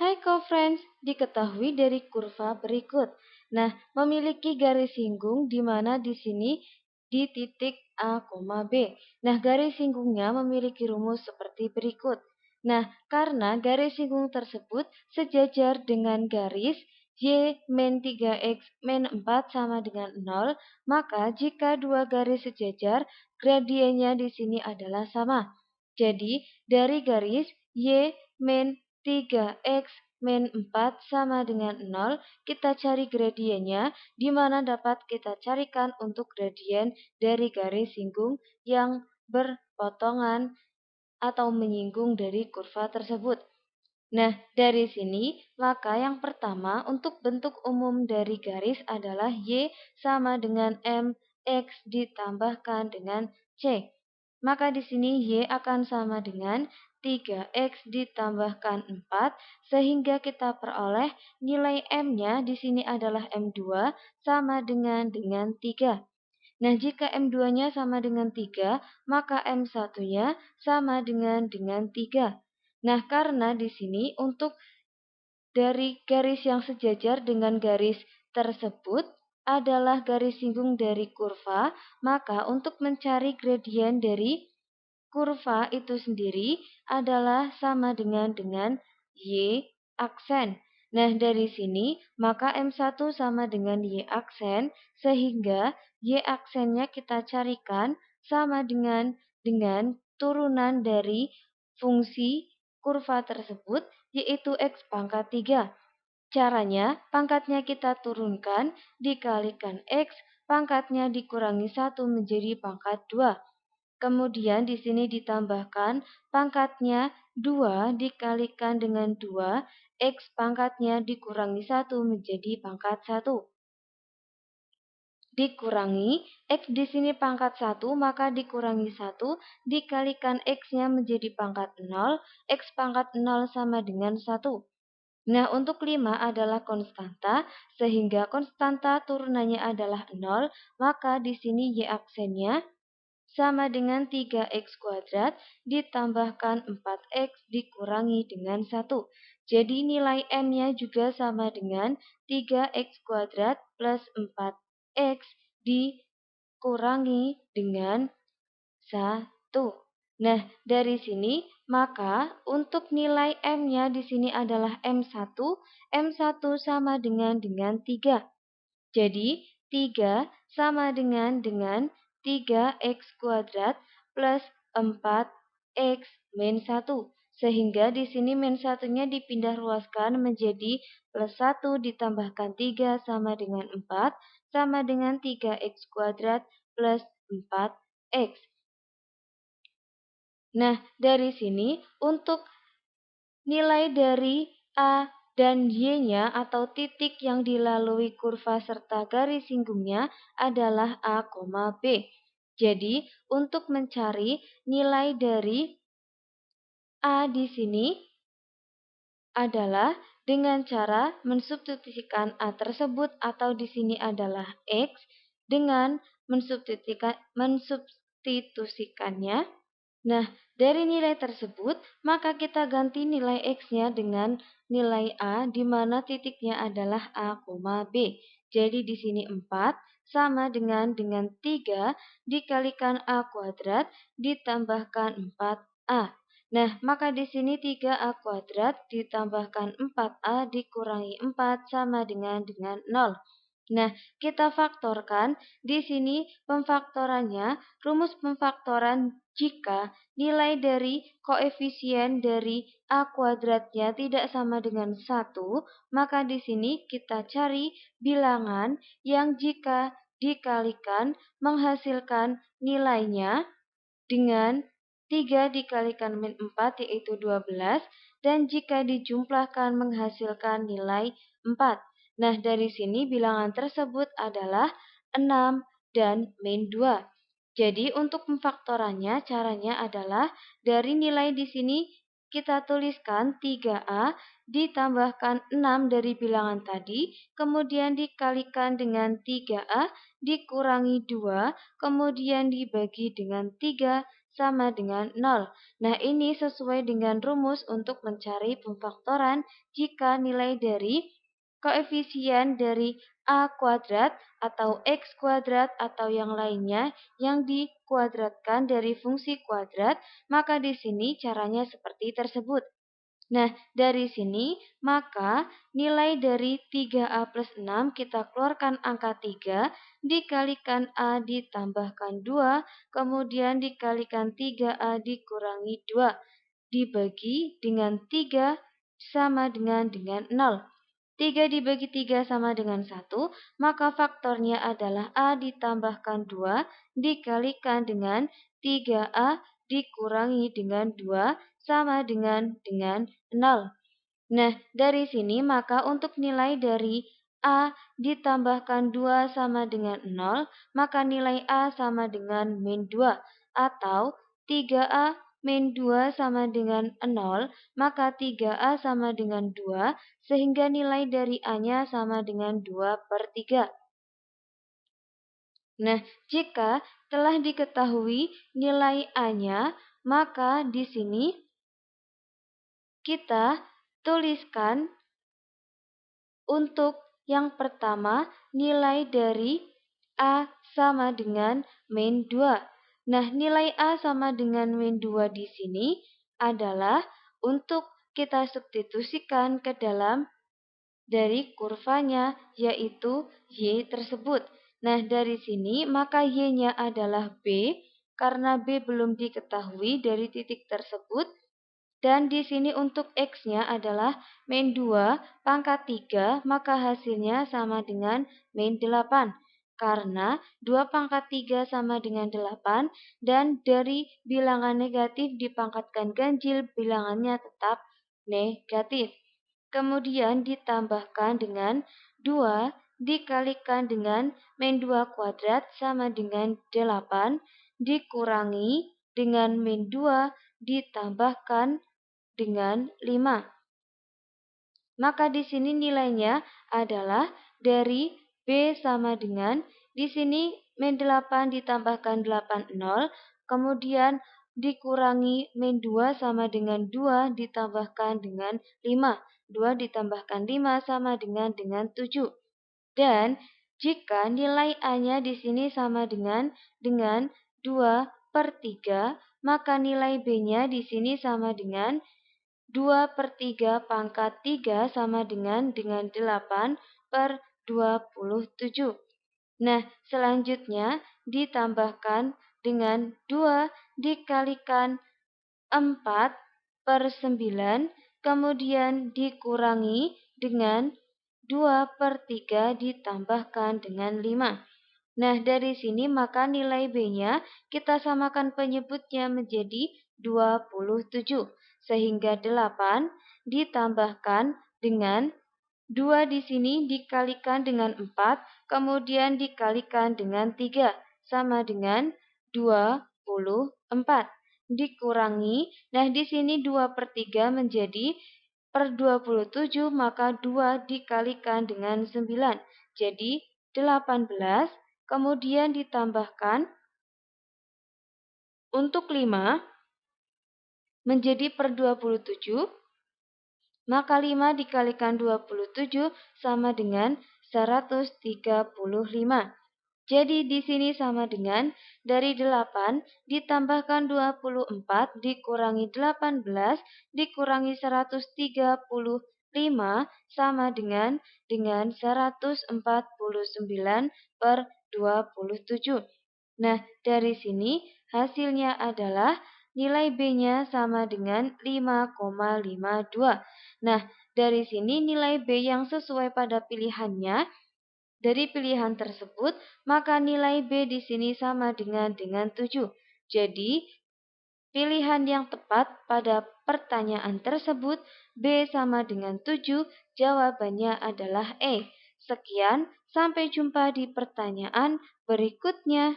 Hai co-friends, diketahui dari kurva berikut. Nah, memiliki garis singgung di mana di sini di titik A, B. Nah, garis singgungnya memiliki rumus seperti berikut. Nah, karena garis singgung tersebut sejajar dengan garis Y min 3X min 4 sama dengan 0, maka jika dua garis sejajar, gradiennya di sini adalah sama. Jadi, dari garis Y min 3X min 4 sama dengan 0, kita cari gradiennya, di mana dapat kita carikan untuk gradien dari garis singgung yang berpotongan atau menyinggung dari kurva tersebut. Nah, dari sini, maka yang pertama untuk bentuk umum dari garis adalah Y sama dengan MX ditambahkan dengan C. Maka di sini Y akan sama dengan 3X ditambahkan 4, sehingga kita peroleh nilai M-nya di sini adalah M2 sama dengan 3. Nah, jika M2-nya sama dengan 3, maka M1-nya sama dengan 3. Nah, karena di sini untuk dari garis yang sejajar dengan garis tersebut adalah garis singgung dari kurva, maka untuk mencari gradien dari kurva itu sendiri adalah sama dengan Y aksen. Nah, dari sini maka M1 sama dengan Y aksen, sehingga Y aksennya kita carikan sama dengan turunan dari fungsi kurva tersebut, yaitu X pangkat 3. Caranya, pangkatnya kita turunkan, dikalikan X, pangkatnya dikurangi 1 menjadi pangkat 2. Kemudian di sini ditambahkan pangkatnya 2 dikalikan dengan 2, X pangkatnya dikurangi 1 menjadi pangkat 1. Dikurangi, X di sini pangkat 1, maka dikurangi 1, dikalikan X-nya menjadi pangkat 0, X pangkat 0 sama dengan 1. Nah, untuk 5 adalah konstanta, sehingga konstanta turunannya adalah 0, maka di sini Y aksennya sama dengan 3X kuadrat ditambahkan 4X dikurangi dengan 1. Jadi nilai M-nya juga sama dengan 3X kuadrat plus 4X dikurangi dengan 1. Nah, dari sini maka untuk nilai M-nya di sini adalah M1. M1 sama dengan 3. Jadi, 3 sama dengan 3X kuadrat plus 4X min 1. Sehingga di sini min 1-nya dipindah ruaskan menjadi plus 1 ditambahkan 3 sama dengan 4, sama dengan 3X kuadrat plus 4X. Nah, dari sini untuk nilai dari A dan Y-nya atau titik yang dilalui kurva serta garis singgungnya adalah A, B. Jadi, untuk mencari nilai dari A di sini adalah dengan cara mensubstitusikan A tersebut atau di sini adalah X dengan mensubstitusikannya. Nah, dari nilai tersebut, maka kita ganti nilai X-nya dengan nilai A, di mana titiknya adalah A, B. Jadi di sini 4 sama dengan 3 dikalikan A kuadrat ditambahkan 4A. Nah, maka di sini 3A kuadrat ditambahkan 4A dikurangi 4 sama dengan 0. Nah, kita faktorkan. Di sini pemfaktorannya, rumus pemfaktoran jika nilai dari koefisien dari A kuadratnya tidak sama dengan 1, maka di sini kita cari bilangan yang jika dikalikan menghasilkan nilainya dengan 3 dikalikan min 4 yaitu 12, dan jika dijumlahkan menghasilkan nilai 4. Nah, dari sini bilangan tersebut adalah 6 dan min 2. Jadi, untuk pemfaktorannya caranya adalah dari nilai di sini kita tuliskan 3A ditambahkan 6 dari bilangan tadi, kemudian dikalikan dengan 3A dikurangi 2, kemudian dibagi dengan 3, sama dengan 0. Nah, ini sesuai dengan rumus untuk mencari pemfaktoran jika nilai dari koefisien dari A kuadrat atau X kuadrat atau yang lainnya yang dikuadratkan dari fungsi kuadrat, maka di sini caranya seperti tersebut. Nah, dari sini maka nilai dari 3A plus 6 kita keluarkan angka 3, dikalikan A ditambahkan 2, kemudian dikalikan 3A dikurangi 2, dibagi dengan 3 sama dengan 0. 3 dibagi 3 sama dengan 1, maka faktornya adalah A ditambahkan 2 dikalikan dengan 3A dikurangi dengan 2 sama dengan 0. Nah, dari sini maka untuk nilai dari A ditambahkan 2 sama dengan 0, maka nilai A sama dengan min 2, atau 3A min 2 sama dengan 0, maka 3A sama dengan 2, sehingga nilai dari A-nya sama dengan 2 per 3. Nah, jika telah diketahui nilai A-nya, maka di sini kita tuliskan untuk yang pertama, nilai dari A sama dengan min 2. Nah, nilai A sama dengan min 2 di sini adalah untuk kita substitusikan ke dalam dari kurvanya, yaitu Y tersebut. Nah, dari sini maka Y-nya adalah B, karena B belum diketahui dari titik tersebut. Dan di sini untuk X-nya adalah min 2 pangkat 3, maka hasilnya sama dengan min 8. Karena 2 pangkat 3 sama dengan 8, dan dari bilangan negatif dipangkatkan ganjil, bilangannya tetap negatif. Kemudian ditambahkan dengan 2 dikalikan dengan min 2 kuadrat sama dengan 8, dikurangi dengan min 2 ditambahkan dengan 5. Maka di sini nilainya adalah dari B sama dengan, di sini min 8 ditambahkan 8, 0, kemudian dikurangi min 2 sama dengan 2 ditambahkan dengan 5. 2 ditambahkan 5 sama dengan 7. Dan jika nilai A-nya di sini sama dengan 2 per 3, maka nilai B-nya di sini sama dengan 2 per 3 pangkat 3 sama dengan 8 per 27. Nah, selanjutnya ditambahkan dengan 2 dikalikan 4 per 9, kemudian dikurangi dengan 2 per 3 ditambahkan dengan 5. Nah, dari sini maka nilai B-nya kita samakan penyebutnya menjadi 27. Sehingga 8 ditambahkan dengan 2 di sini dikalikan dengan 4, kemudian dikalikan dengan 3, sama dengan 24. Dikurangi, nah di sini 2 per 3 menjadi per 27, maka 2 dikalikan dengan 9, jadi 18. Kemudian ditambahkan untuk 5 menjadi per 27, maka 5 dikalikan 27 sama dengan 135. Jadi di sini sama dengan dari 8 ditambahkan 24 dikurangi 18 dikurangi 135 sama dengan 149 per 27. Nah, dari sini hasilnya adalah nilai B-nya sama dengan 5,52. Nah, dari sini nilai B yang sesuai pada pilihannya, dari pilihan tersebut, maka nilai B di sini sama dengan 7. Jadi, pilihan yang tepat pada pertanyaan tersebut, B sama dengan 7, jawabannya adalah E. Sekian, sampai jumpa di pertanyaan berikutnya.